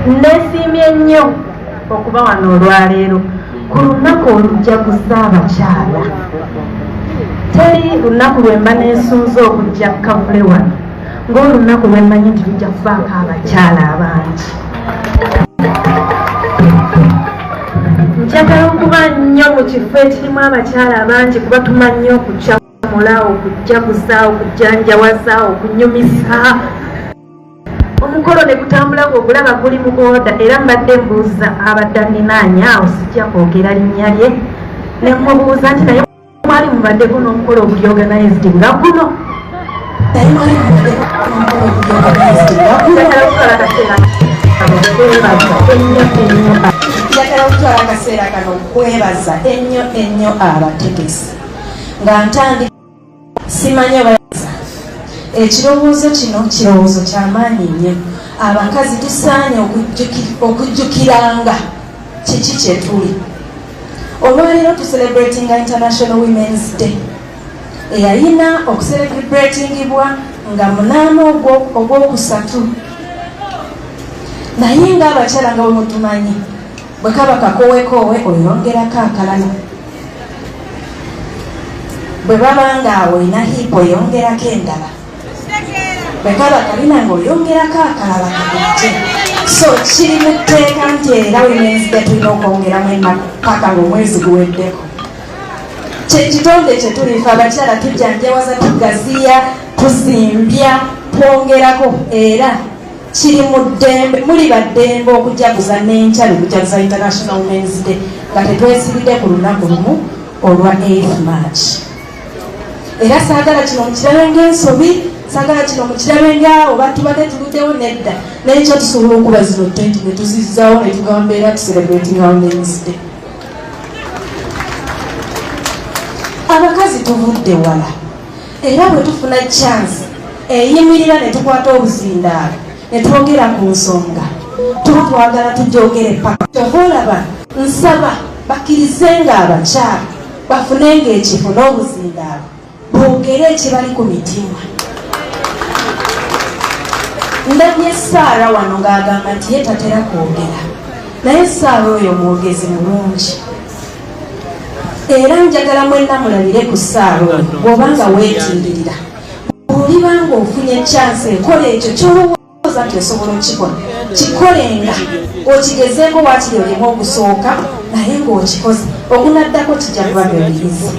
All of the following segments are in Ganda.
Nesiimye nnyo okuba wano olwaleero ku lunaku olujaguza abakyala. Teri lunaku lwe mba neesunza okujja kavule wano ng'olunaku lwe mmanyi nti lujja kufaako abakyala abangi. Njagala okuba nnyo mu kifo ekirimu abakyala abangi kuba tumanyi okukyamula, okujaguza, okujjanjawaza, okunyumisa. Omukolo ne gutambula ng'ogulaba guli mu booda era mbadde mbuuza abadde anninaanya awo sijja kwogera linnya lye ne mubuuza nti naye mwali mubaddeko n'omukolo oguli organized nga guno. Njagala okutwala akaseera kano okwebaza ennyo abategesi nga ntandika simanyi abayiza. Ekirowoozo kino kirowoozo ky'amaanyi nnyo. Abakazi tusaanye okujjukiranga kiki kye tuli. Olwaleero tucelebratinga International Women's Day eyalina okucelebratingibwa nga munaana ogwokusatu. Naye ng'abakyala nga bwe mutumanyi bwe kaba kakowekoowe oyongerako akalala, bwe baba ng'awo olina hiipu oyongerako endala, bwe kaba kalina ng'oyongerako akalala kakutte. So kiri mu tteeka nti era Women's Day tulina okwongeramu ennaku paka ng'omwezi guweddeko. Kyekitonde kye tulifa abakyala tujjanjawaza, tugaziya, tuzimbya, twongerako era kiri mu ddembe, muli baddembe okujaguza n'enkya lukujaguza International Women's Day nga tetwesibidde ku lunaku lumu olwa 8 March. Era saagala kino mukirabe ng'ensobi, saagala kino mukirabe ng'awo batubadde tuluddewo nedda n'ekyo tusobola okuba zino tent ne tuzizzaawo ne tugamba era tucelebratinga Women's Day. Abakazi tuvudde wala era bwe tufuna chance eyimirira ne tukwata obuzindaalo ne twogera ku nsonga tuba twagala tujogere paka. Olaba nsaba bakkirizenga abakyala bafunenga ekifo n'obuzindaalo boogere ekibali ku mitima. Ndabye Saara wano ng'agamba nti ye tatera kwogera naye Saara oyo mwogezi mulungi era njagala mwenna mulabire ku Saara oyo bw'obanga weetindirira olibanga ofunye chance ekola ekyo kyolowooza nti osobola okikola kikolenga okigezeeko waakiri olimu ogusooka naye ng'okikoze okunaddako kijja kuba byoliyiza.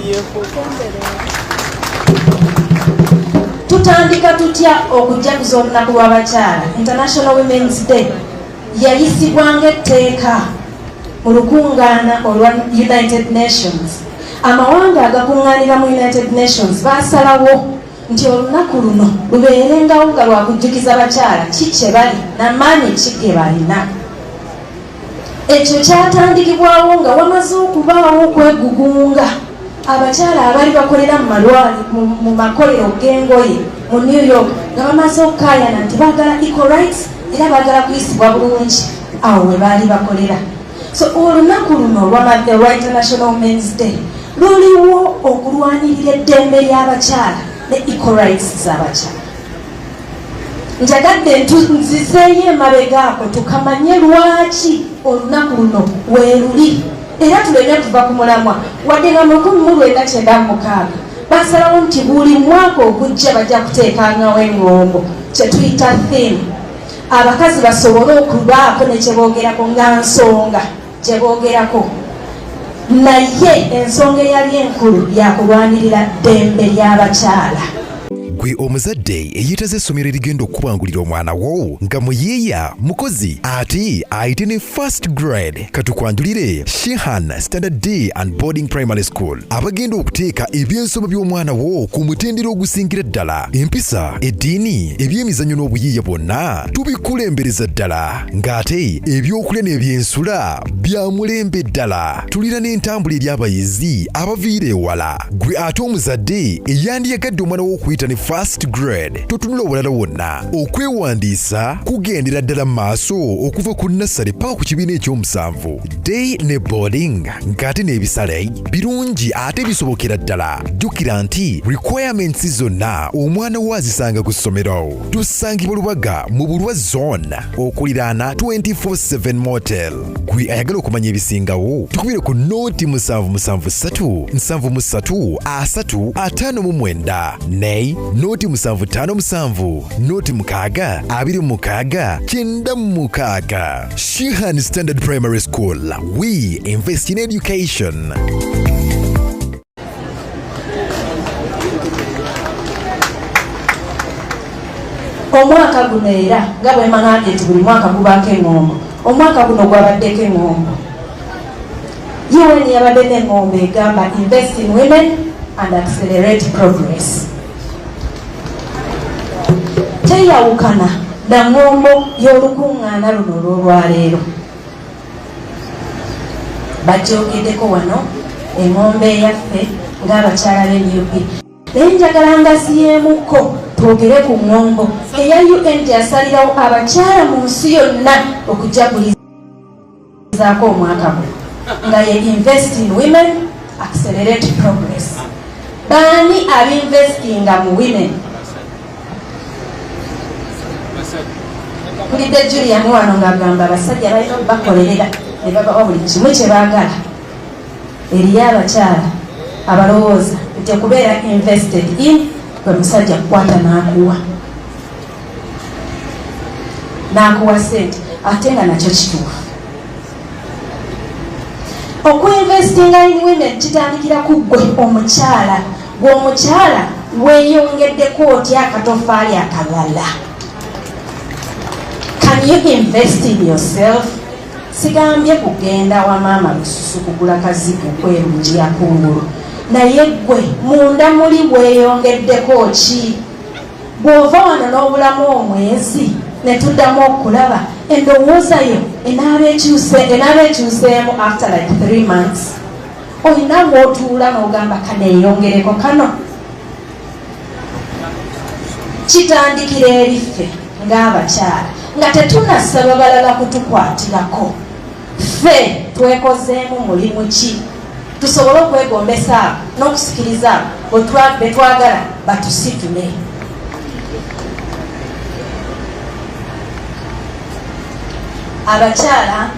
Tutandika tutya okujaguza olunaku lw'abakyala? International Women's Day yayisibwanga etteeka mu lukungaana olwa United Nations. Amawanga agakungaanira mu United Nations baasalawo nti olunaku luno lubeerengawo nga lwakujjukiza abakyala ki kye bali n'amaanyi ki ge balina. Ekyo kyatandikibwawo nga wamaze okubaawo okwegugunga. Abakyala abali bakolera mu malwali mu makolero g'engoye mu New York nga bamaze okukaayana nti baagala equal rights era baagala kuyisibwa bulungi awo we baali bakolera. So olunaku luno olwa International Women's Day luliwo okulwanirira eddembe ly'abakyala ne equal rights z'abakyala. Njagadde nzizeeyo emabegaako tukamanye lwaki olunaku luno weeruli era tuleme kuva ku mulamwa wadde nga 1996 basalawo nti buli mwaka okujja bajja kuteekangawo engombo kye tuyita theme abakazi basobole okubaako ne kye boogerako nga nsonga gye boogerako. Naye ensonga eyali enkulu yakulwanirira ddembe ly'abakyala. Gwe omuzadde eyeetaze essomero erigenda okubangulira omwana wo nga muyiiya mukozi ate ayite ne first grade katukwanjulire Shehan Standard Day and Boarding Primary School abagenda okuteeka ebyensoma by'omwana wo ku mutendera ogusingira ddala. Empisa, eddiini, ebyemizannyo n'obuyiiya bwonna tubikulembereza ddala ng'ate ebyokulya n'ebyensula bya mulembe ddala. Tulina n'entambula eri abayizi abaviira ewala. Gwe ate omuzadde eyandiyagadde omwana wo okuyita ne first grade totunula obulala wonna okwewandiisa kugendera ddala maaso okuva ku nassale paka ku kibiina ekyomusanvu day ne boarding ng'ate n'ebisale birungi ate bisobokera ddala jjukira nti requirements zonna omwana wo azisanga ku ssomero tusangibwa Lubaga mu Bulwa zone okuliraana 24/7 motel gwe ayagala okumanya ebisingawo tukubire ku noti 773 73 359 Naye noti 757 noti 6 26 96 Shehan Standard Primary School. We invest in education. Omwaka guno era nga bwe mangambye nti buli mwaka gubaako engombo. Omwaka guno gwabaddeko engombo. UN yabadde n'engombo egamba invest in women and accelerate progress. Teyawukana na ngombo y'olukungaana luno olw'olwaleero. Bajoogeddeko wano engombo eyaffe ng'abakyala b'ennyumbi. Naye njagala ngasiyeemuko twogere ku ngombo eya UN yasalirawo abakyala mu nsi yonna okujagulizaako omwaka guno nga ye invest in women accelerate progress. Baani abinvestinga mu women? Kulidde Julian wano ng'agamba abasajja balina bakolerera ne babawa buli kimu kye baagala. Eriyo abakyala abalowooza nti okubeera invested in gwe musajja kukwata n'akuwa sente ate nga nakyo kituufu. Okuinvestinga in women kitandikira ku gwe omukyala. Gwe omukyala weeyongeddeko otya akatofaali akalala. Can you invest in yourself? Sigambye kugenda wa maama lususu kugula kazibu kwerunjira kungulu. Naye gwe munda muli weeyongeddeko ki? Bw'ova wano n'obulamu omwezi ne tuddamu okulaba endowooza yo enaaba ekyuseemu after like 3 months. Olina ng'otuula n'ogamba kaneeyongereko kano. Kitandikira eriffe ng'abakyala nga tetunasaba balala kutukwatirako. Ffe twekozeemu mulimu ki? Tusobole okwegombesa n'okusikiriza be twagala batusitule. Abakyala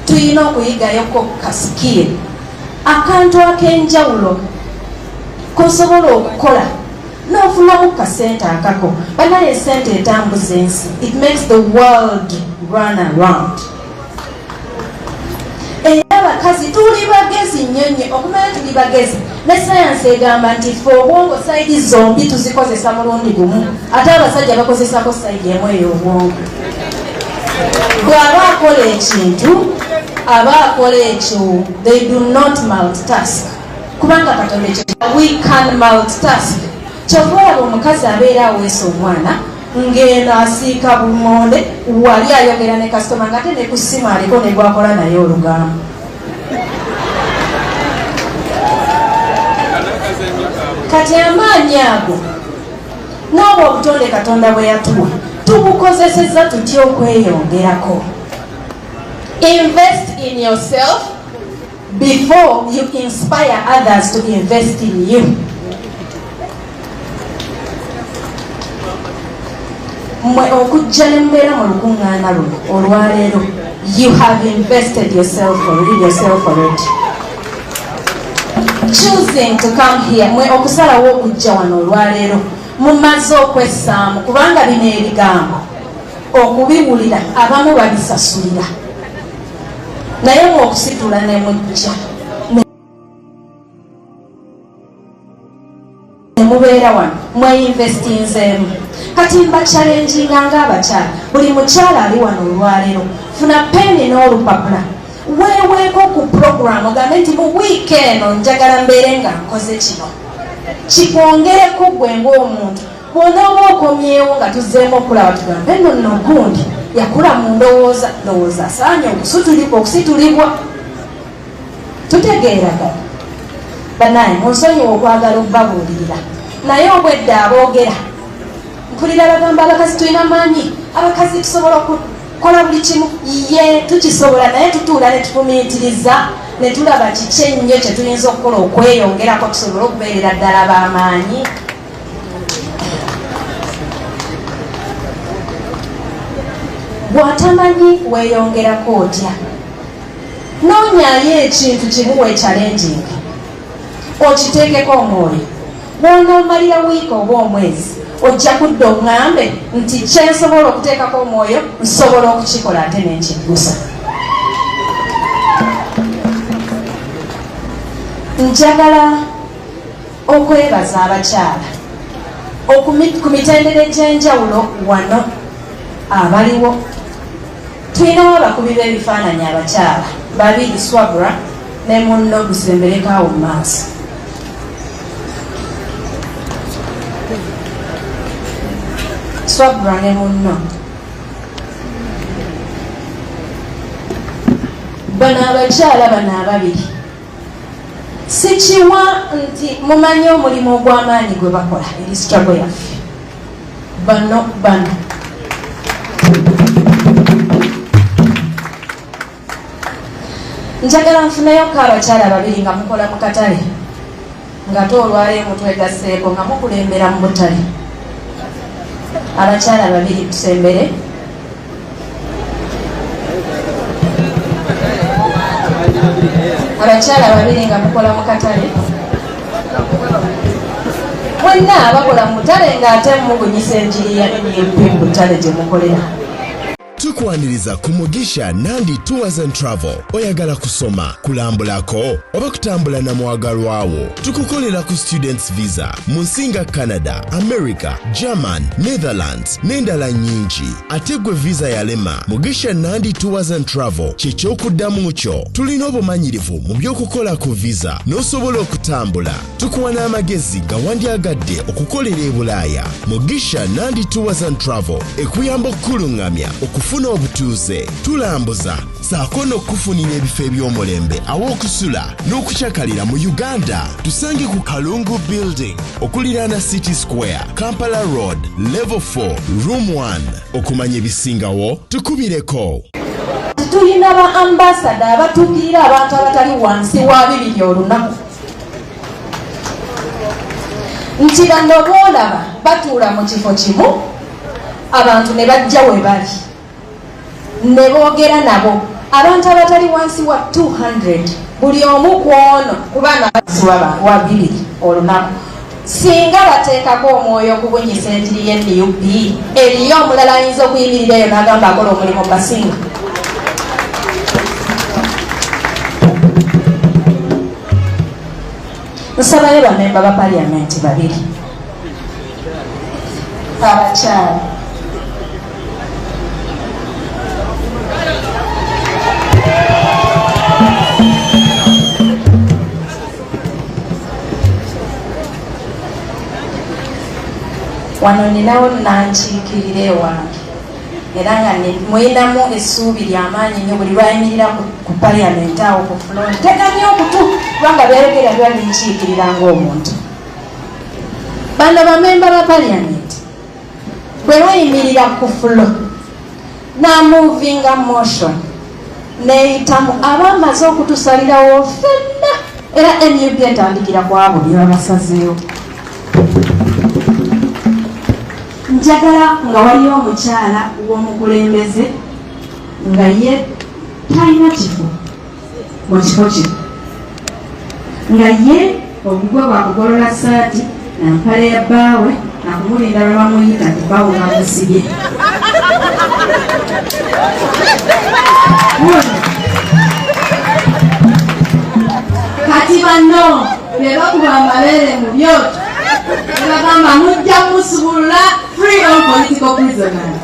tulina okuyigayoko kasikire akantu ak'enjawulo kosobola okukola n'ofunamu kasente akako. Banaye sente etambuza ensi. It makes the world run around. Abakazi tuli bagezi nnyo okumanya tuli bagezi. Ne sayansi egamba nti ffe obwongo sayidi zombi tuzikozesa mulundi gumu ate abasajja bakozesako sayidi emu ey'obwongo. Bw'aba akola ekintu aba akola ekyo. They do not multitask. Kubanga Katonda ekyo we can multitask. Kyova olaba omukazi abeera aweesa omwana ng'eno asiika bumonde wali ayogera ne kasitoma ng'ate ne ku ssimu aliko ne gwakola naye olugambo. Kati amaanyi ago n'obwo obutonde Katonda bwe yatuwa tubukozesezza tutya okweyongerako. Invest in yourself before you inspire others to invest in you. Mwe okujja ne mbeera mu lukungaana luno olwaleero you have invested yourself already. Choosing to come here, mwe okusalawo okujja wano olwaleero mumaze okwessaamu kubanga bino ebigambo okubiwulira abamu babisasulira naye mwe okusitula ne mujja ne mubeera wano mweinvestinzeemu. Kati mba challenginga ng'abakyala buli mukyala ali wano olwaleero funa peni n'olupapula weeweeko ku program ogambe nti mu wiiki eno njagala mbeere nga nkoze kino kikwongereko gwe ng'omuntu bw'onooba okomyewo nga tuzzeemu okulaba tugambe nno gundi yakula mu ndowooza asaanye okusitulibwa tutegeeraga banaye munsonyiwa okwagala okubabuulirira naye obwedda aboogera mpulira bagamba abakazi tulina maanyi abakazi tusobola okukola buli kimu ye tukisobola naye tutuula ne tufumiitiriza ne tulaba kiki ennyo kye tuyinza okukola okweyongerako tusobole okubeerera ddala b'amaanyi. Bw'atamanyi weeyongerako otya noonyayo ekintu kimu weekyalenjing okiteekeko omwoyo bw'onoomalira wiiki oba omwezi ojja kudda oŋŋambe nti kyensobola okuteekako omwoyo nsobola okukikola ate nenkiggusa. Njagala okwebaza abakyala ku mitendera egy'enjawulo wano abaliwo. Tulinawo abakubi b'ebifaananyi abakyala babiri Swabra ne munno Gusemberekaawo mu maaso. Swabra ne munno bano abakyala bano ababiri sikiwa nti mumanyi omulimu ogw'amaanyi gwe bakola eri struggle yaffe. Bano njagala nfunayo ko abakyala babiri nga mukola mu katale nga toolwala mutwegasseeko nga mukulembera mu butale. Abakyala babiri tusembere. Abakyala babiri nga mukola mu katale mwenna abakola mu butale ng'ate mubunyisa enjiri ya NUP mu butale gye mukolera. Tukwaniriza ku Mugisha Nandi Tours and Travel. Oyagala kusoma, kulambulako oba kutambula na mwagalwawo. Tukukolera ku students visa mu nsinga Canada, America, German, Netherlands n'endala nnyingi. Ate gwe visa yalema, Mugisha Nandi Tours and Travel ky'ekyokuddamu kyo. Tulina obumanyirivu mu by'okukola ku visa n'osobola okutambula. Tukuwa n'amagezi ga wandyagadde okukolera e Bulaaya. Mugisha Nandi Tours and Travel ekuyamba okkulungamya okufuna obutuuze, tulambuza saako n'okufunira ebifo eby'omulembe aw'okusula n'okukyakalira mu Uganda. Tusange ku Kalungu Building okuliraana City Square, Kampala Road, Level 4, Room 1. Okumanya ebisingawo tukubireko. Tulina ba ambassador abatuukirira abantu abatali wansi wa 2 olunaku. Nti bano boolaba batuula mu kifo kimu abantu ne bajja we bali ne boogera nabo abantu abatali wansi wa 200 buli omu ku ono kubanga wa 2 olunaku. Singa bateekako omwoyo okubunyisa enjiri y'NUP eriyo omulala ayinza okuyimirira eyo n'agamba akola omulimu basinga. Nsabayo bamemba ba paliamenti babiri abakyala. Wano ninawo nankiikirira ewange era nga mwinamu essuubi ly'amaanyi nnyo buli lwayimirira ku paliamenti awo ku fuloor tegamya okutu kubanga beeregera biba binkiikirira ng'omuntu. Bano bamemba ba paliamenti bwe weeyimirira ku fuloor n'amuvinga motion neeyitamu abamaze okutusalirawo ffenna era NUP etandikira ku abo bye babasazeewo. Njagala nga waliyo omukyala w'omukulembeze nga ye talina kifo mu kifo kino nga ye obugwe bwakugolola saati na mpale ya bbaawe nakumulinda lwe bamuyita nti bbaawe bamusibye. Kati banno be bakuba amabeere mu byoto ne bagamba mujja musubulula free on political prisoners.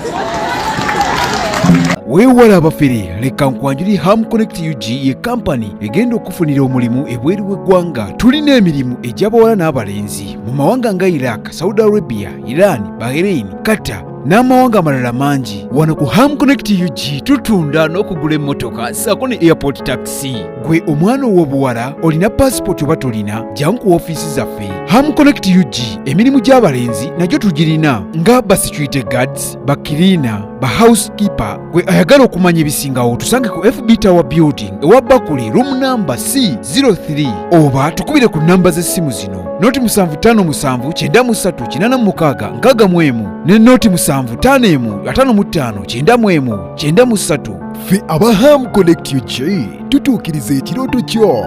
Weewala abafere leka nkwanjuli Ham Connect UG ye kampani egenda okufunira omulimu ebweru w'eggwanga. Tulina emirimu egy'abawala n'abalenzi mu mawanga nga Iraq, Saudi Arabia, Iran, Bahrain, Qatar, n'amawanga amalala mangi. Wano ku Ham Connect UG tutunda n'okugula emmotoka ssaako ne airport taxi. Gwe omwana ow'obuwala olina passport oba tolina, jjangu ku ofiisi zaffe. Ham Connect UG emirimu gy'abalenzi nagyo tugirina nga ba security guards, ba cleaner, ba housekeeper. Gwe ayagala okumanya ebisingawo tusange ku FB Tower Building ewa Bakuli room number C03 oba tukubire ku namba z'essimu zino noti 75973936 ne noti 7551559193. Ffe aba Ham Connect UG tutuukiriza ekirooto kyo.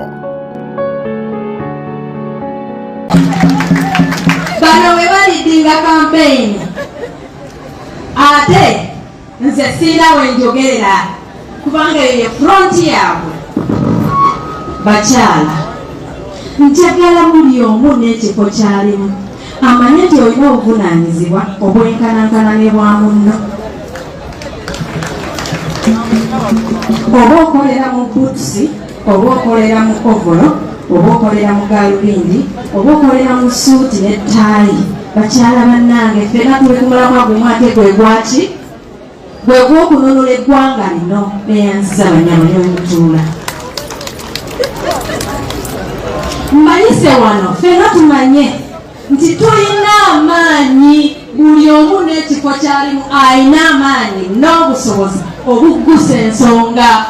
Bano we balidinga campaign ate nze sina wenjogerera kubanga ye front yaabwe bakyala. Njagala buli omu n'ekifo kyalimu amanye nti olina obuvunaanyizibwa obwenkanankana ne bwa munno. Oba okolera mu butusi, oba okolera mu ovolo, oba okolera mu galubindi, oba okolera mu suuti n'ettaayi. Bakyala bannange ffenna tuli ku mulamwa gumu ate gwe gwaki? Gwe gw'okununula eggwanga lino n'eyanziza banyama n'omutuula. Mbayise wano ffenna tumanye nti tulina amaanyi, buli omu n'ekifo kyalimu alina amaanyi n'obusobozi obuggusa ensonga.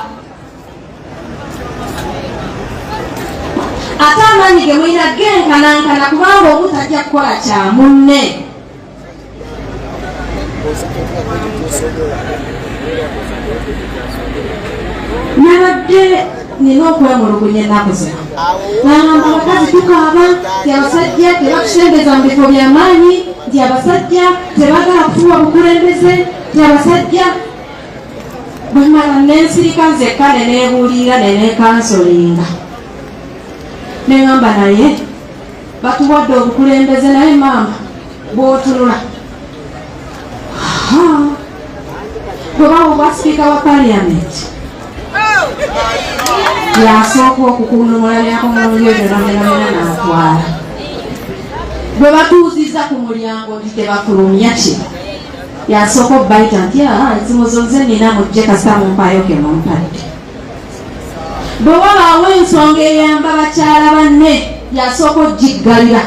Ate amaanyi ge mulina genkanankana kubanga omu tajja kukola kya munne. Nabadde nina okwemulugunya ennaku zino. Nagamba abakazi tukaaba nti abasajja tebatusembeza mu bifo by'amaanyi, nti abasajja tebaagala kufuwa bukulembeze, nti abasajja bwemala nensirika nzekka neneebuulira neneekansolinga. Neŋŋamba naye batuwadde obukulembeze naye maama bw'otunula bwe bawa obwa sipiika wa paaliyamenti yasooka okukunumula byakomulungi ebyo namenamena n'atwala. Bwe batuuziza ku mulyango nti tebafulumya ki yasooka obbayita nti ensimu zo nze nina mujje kasita mumpaayo ke mumpadde. Bwe wabaawo ensonga eyamba bakyala banne yasooka ogiggalira.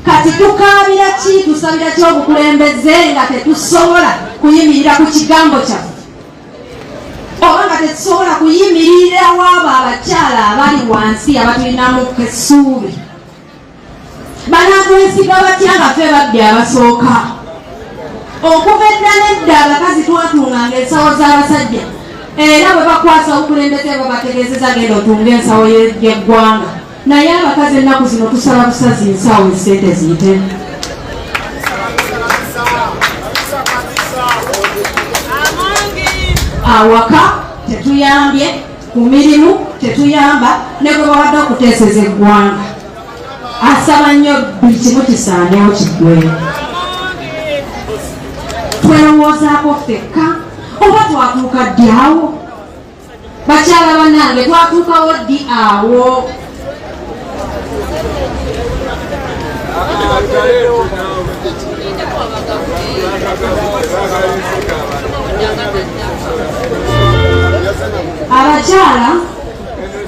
Kati tukaabira ki tusabira ki obukulembeze nga tetusobola kuyimirira ku kigambo kyaffe oba nga tetusobola kuyimirira waabo abakyala abali wansi abatulinamu essuubi. Banaatwesiga batya nga ffe babbi abasooka? Okuva edda nedda abakazi twatunganga ensawo z'abasajja era bwe bakwasa obukulembeze babategeezeza genda otunga ensawo y'eggwanga. Naye abakazi ennaku zino tusala busazi nsawo esente ziyite. Awaka tetuyambye, ku mirimu tetuyamba, ne gwe bawadde okuteeseza eggwanga. Asaba nnyo buli kimu kisaanewo kiggweyo. Twelowoozaako ffekka oba twatuuka ddi awo? Bakyala bannange twatuukawo ddi awo? Abakyala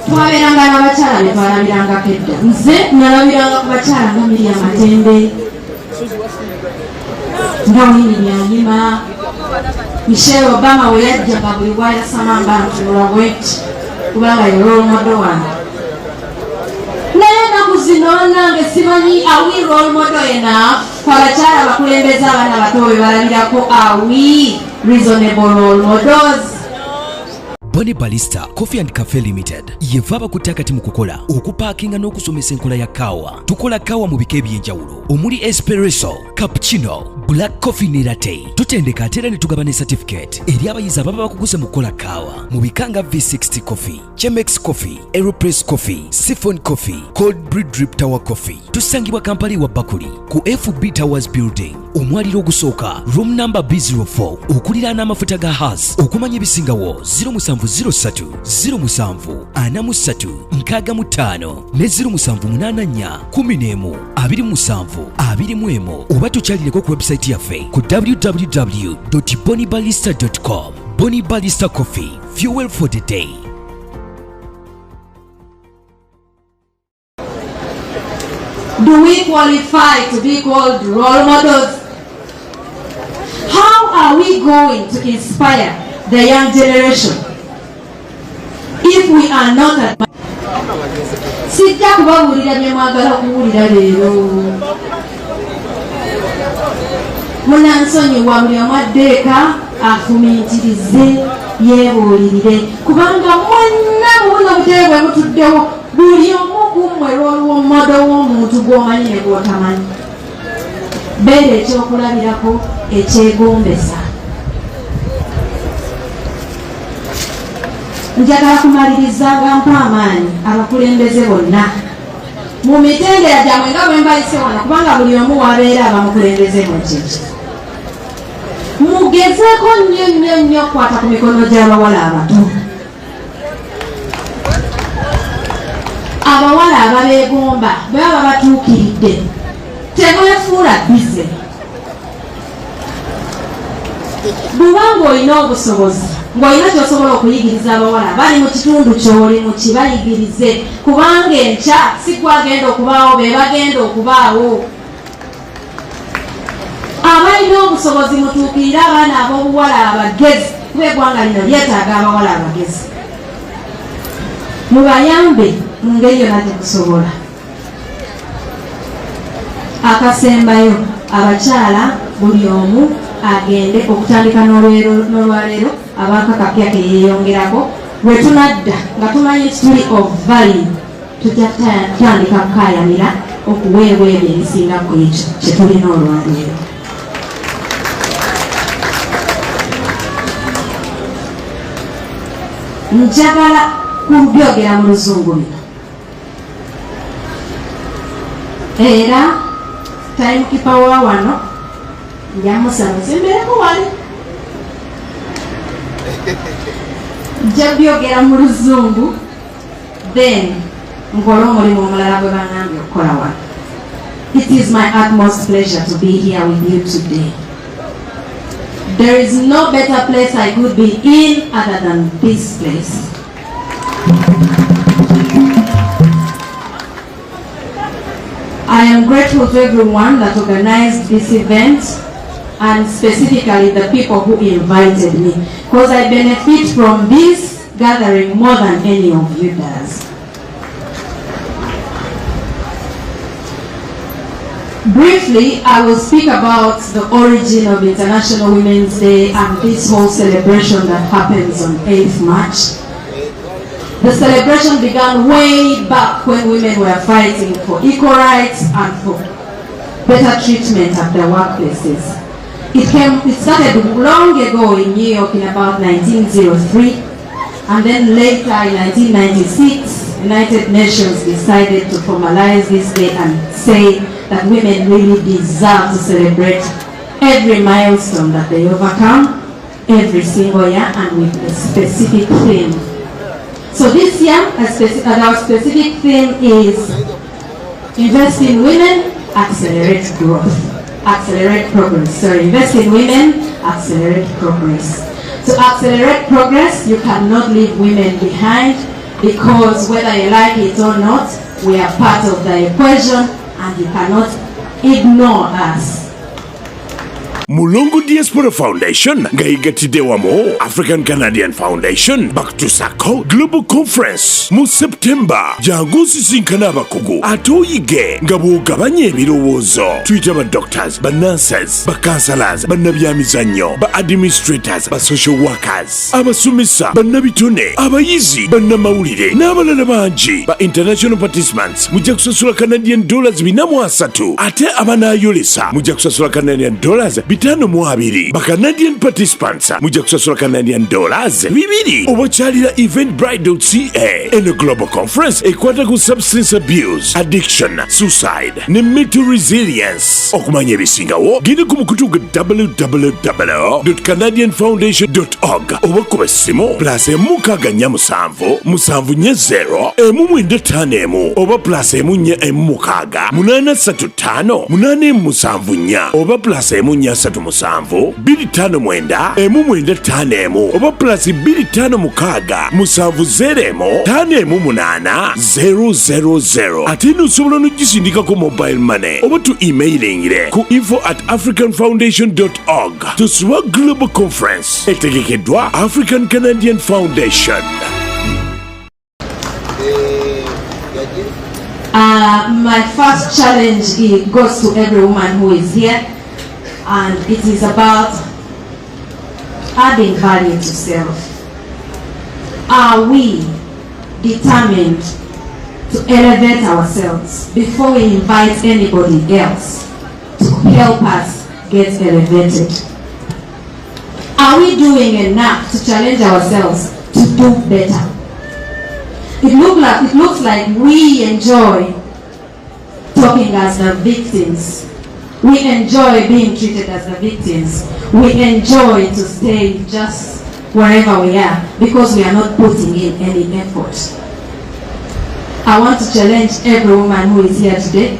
twabeeranga n'abakyala be twalabirangako edda. Nze nalabiranga ku bakyala nga Miriam Matembe, nga Winnie Byanyima, Michelle Obama we yajjanga buli bw'ayasamamba ntunula bweti kubanga ye role model wange. Naye ennaku zino nange simanyi awi role model enough ku abakyala bakulembeza abaana bato be balabirako awi reasonable role models. Boni Balista Coffee and Cafe Limited yeva abakutte akati mu kukola okupaakinga n'okusomesa enkola ya kaawa. Tukola kaawa mu bika eby'enjawulo omuli espresso, cappuccino, black coffee ne latte. Tutendeka ate era ne tugaba ne certificate eri abayizi ababa bakuguze mu kukola kaawa mu bika nga V60 coffee, Chemex coffee, Aeropress coffee, Siphon coffee, Cold Brew Drip Tower coffee. Tusangibwa Kampala wa Bakuli ku FB Towers Building omwaliro ogusooka room number B04 okuliraana amafuta ga Haas. Okumanya ebisingawo 070 03 07 43 65 ne 0784 11 27 21 oba tukyalireko ku website yaffe ku www.bonibalista.com. Boni Balista Coffee, fuel for the day. Do we qualify to be called role models? How are we going to inspire the young generation if we are not at sijja kubabuulira bye mwagala kuwulira leero. Munansonyiwa buli omu addeeka afumiitirize yeebuulirire kubanga mwonna buno butere bwe butuddewo buli omu gummwe lw'oluwommodo w'omuntu gw'omanyi ne gw'otamanyi. Beera ekyokulabirako ekyegombesa. Njagala kumaliriza nga mpa amaanyi abakulembeze bonna mu mitendera gyabwe nga bwe mbayise wano kubanga buli omu wabeera abamukulembeze mu kiki. Mugezeeko nnyo okukwata ku mikono gy'abawala abato. Abawala ababeegomba bwe baba batuukiridde tebeefuula bize. Bw'obanga olina obusobozi ng'olina ky'osobola okuyigiriza abawala bali mu kitundu ky'olimu kibayigirize kubanga enkya si kwagenda okubaawo be bagenda okubaawo. Abalina obusobozi mutuukirire abaana ab'obuwala abagezi kuba eggwanga lino lyetaaga abawala abagezi. Mubayambe mu ngeri yonna gye musobola. Akasembayo abakyala buli omu agende okutandika n'olwaleero abakakapya ke yeeyongerako bwe tunadda nga tumanyi tuli of value tujja tutandika kukaayamira okuweebwa ebyo ebisinga ku ekyo kye tulina olwaleero. Njagala kubyogera mu luzungu bino era timekeeper wa wano njamusamuza embereko wali nja byogera mu luzungu then nkole omulimu omulala gwe bangambye okukola wano. It is my utmost pleasure to be here with you today. There is no better place I could be in other than this place. I am grateful to everyone that organized this event and specifically the people who invited me because I benefit from this gathering more than any of you does. Briefly, I will speak about the origin of International Women's Day and this whole celebration that happens on 8th March. The celebration began way back when women were fighting for equal rights and for better treatment at their workplaces. It started long ago in New York in about 1903, and then later in 1996, United Nations decided to formalize this day and say that women really deserve to celebrate every milestone that they overcome every single year and with a specific theme. So this year, our specific theme is invest in women, accelerate growth, accelerate progress. So invest in women, accelerate progress. To accelerate progress, you cannot leave women behind because whether you like it or not, we are part of the equation and you cannot ignore us. Mulungu Diaspora Foundation ngaigatide wamo African Canadian Foundation Back to Sako Global Conference mu September jangu sisinkana abakugu atoyige ngabugabanye ebirowoozo tuyita ba doctors ba nurses ba counselors ba nabyamizannyo ba administrators ba social workers abasomesa ba nabitone abayizi ba namawulire n'abalala bangi ba international participants mujja kusasula Canadian dollars $403 ate abanayolesa mujja kusasula Canadian dollars $3 52 ba Canadian participants mujja kusasula Canadian dollars 2 obakyalira eventbrite.ca eno global conference ekwata ku substance abuse, addiction, suicide ne mental resilience. Okumanya ebisingawo genda ku mukutu gwa www.canadianfoundation.org oba kuba essimu +14770 oba +1465835 oba +1437259 oba +256705800. ate n'osobola n'ogisindikako mobile money oba tu emailing ku info@africanfoundation.org. Tusuba Global Conference etegekeddwa African Canadian Foundation. My first challenge goes to every woman who is here, and it is about adding value to self. Are we determined to elevate ourselves before we invite anybody else to help us get elevated? Are we doing enough to challenge ourselves to do better? It looks like we enjoy talking as the victims. We enjoy being treated as the victims. We enjoy to stay just wherever we are because we are not putting in any effort. I want to challenge every woman who is here today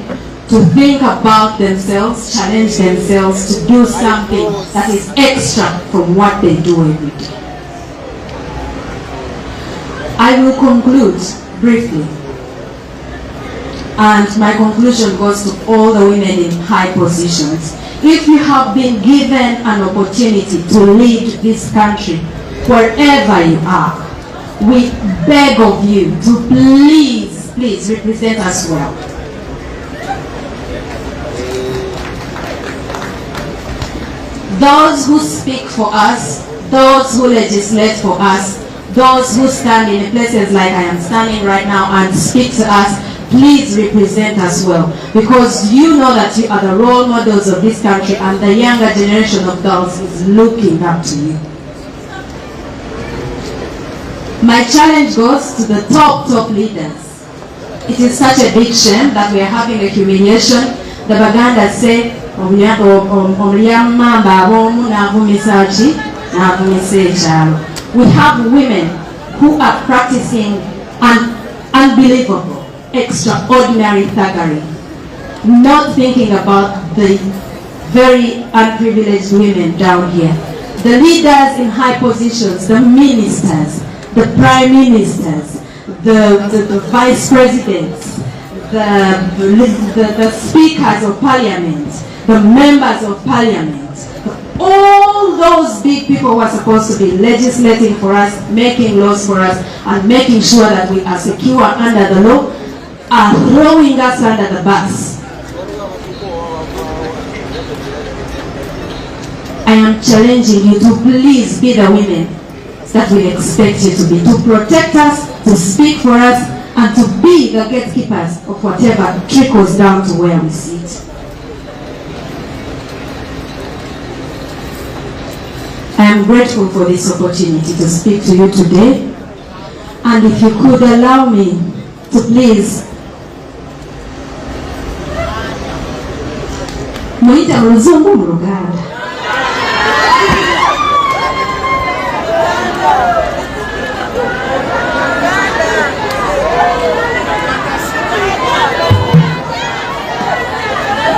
to think about themselves, challenge themselves to do something that is extra from what they do every day. I will conclude briefly, and my conclusion goes to all the women in high positions. If you have been given an opportunity to lead this country, wherever you are, we beg of you to please represent us well. Those who speak for us, those who legislate for us, those who stand in places like I am standing right now and speak to us, please represent us well, because you know that you are the role models of this country and the younger generation of girls is looking up to you. My challenge goes to the top leaders. It is such a big shame that we are having a humiliation. The Baganda say, we have women who are practicing an unbelievable, extraordinary thuggery, not thinking about the very unprivileged women down here. The leaders in high positions, the ministers, the prime ministers, the vice presidents, the speakers of parliament, the members of parliament, all those big people who are supposed to be legislating for us, making laws for us, and making sure that we are secure under the law, are throwing us under the bus. I am challenging you to please be the women that we expect you to be, to protect us, to speak for us, and to be the gatekeepers of whatever trickles down to where we sit. I am grateful for this opportunity to speak to you today, and if you could allow me to please muita muzungu mu Luganda.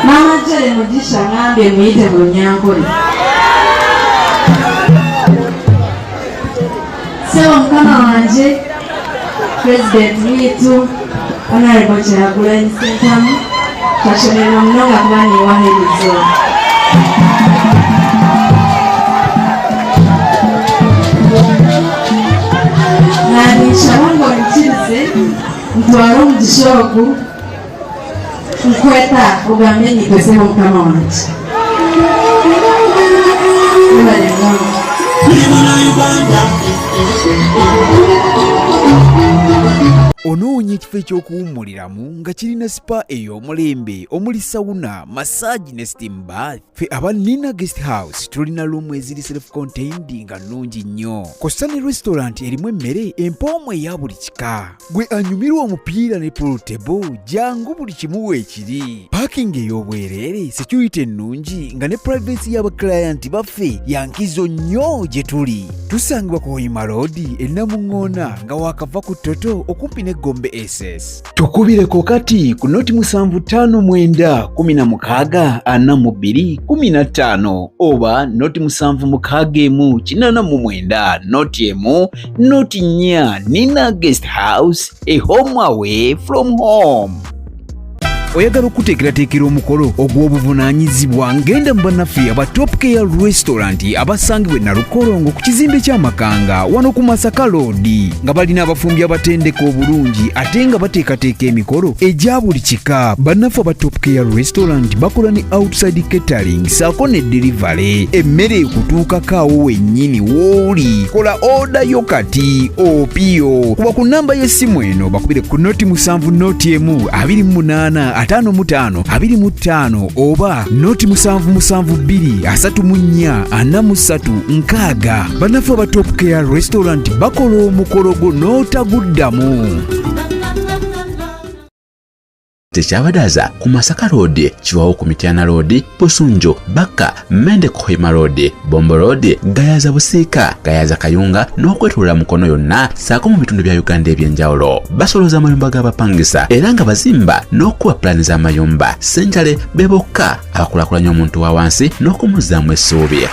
Mama jale mujisha ngambe muite mu Nyankole. Sewa mukama wanje President wetu Honorable Kyagulanyi Ssentamu twashemererwa muno nga kuba neewahirizo. Nanishawango nkirize ntwale omugisha ogu nkweta ogambe nyipeseko mukama wanje. Mubale mnono. onoonya ekifo ekyokuwummuliramu nga kirina spa ey'omulembe omuli sawuna massage ne steam bath. Ffe aba Nina Guest House tulina luumu eziri self-contained nga nnungi nnyo, kosta ne restaurant erimu emmere empoomu eya buli kika. Gwe anyumirwa omupiira ne pool table, jangu buli kimu weekiri. Parking ey'obwereere, security ennungi nga ne privacy y'abaklayant baffe yankizo nnyo gye tuli. Tusangibwa ku Hoima Road e Namuŋŋoona nga waakava ku Toto okumpi ne Gombe SS. Tukubireko kati ku noti 75164215 oba noti 761489 noti emu noti 4. Nina Guest House, a home away from home. Oyagala okuteekerateekera omukolo ogw'obuvunaanyizibwa ngenda mu bannaffe aba Top Care Restaurant abasangibwa e Nalukolongo ku kizimbe ky'Amakanga wano ku Masaka Road, nga balina abafumbi abatendeka obulungi ate nga bateekateeka emikolo egya buli kika. Bannaffe aba Top Care Restaurant bakola ne outside catering saako ne delivery. Emmere ekutuukako awo wennyini w'oli. Kola order yo kati opiyo. Kuba ku nnamba y'essimu eno bakubire ku noti 7 noti emu 28 55 25 oba noti 772443 bannaffe aba Top Care Restaurant bakola omukolo gwo n'otaguddamu. Tekyabadaza ku Masaka Road, Kiwawo ku Mityana Road, Busunjo, Baka, Mende ku Hoima Road, Bombo Road, Gayaza Busiika, Gayaza Kayunga n'okwetulula Mukono yonna saako mu bitundu bya Uganda eby'enjawulo. Basoloza amayumba g'abapangisa era nga bazimba n'okuwa pulaani z'amayumba. Ssentale be bokka abakulaakulanya omuntu wa wansi n'okumuzzaamu essuubi.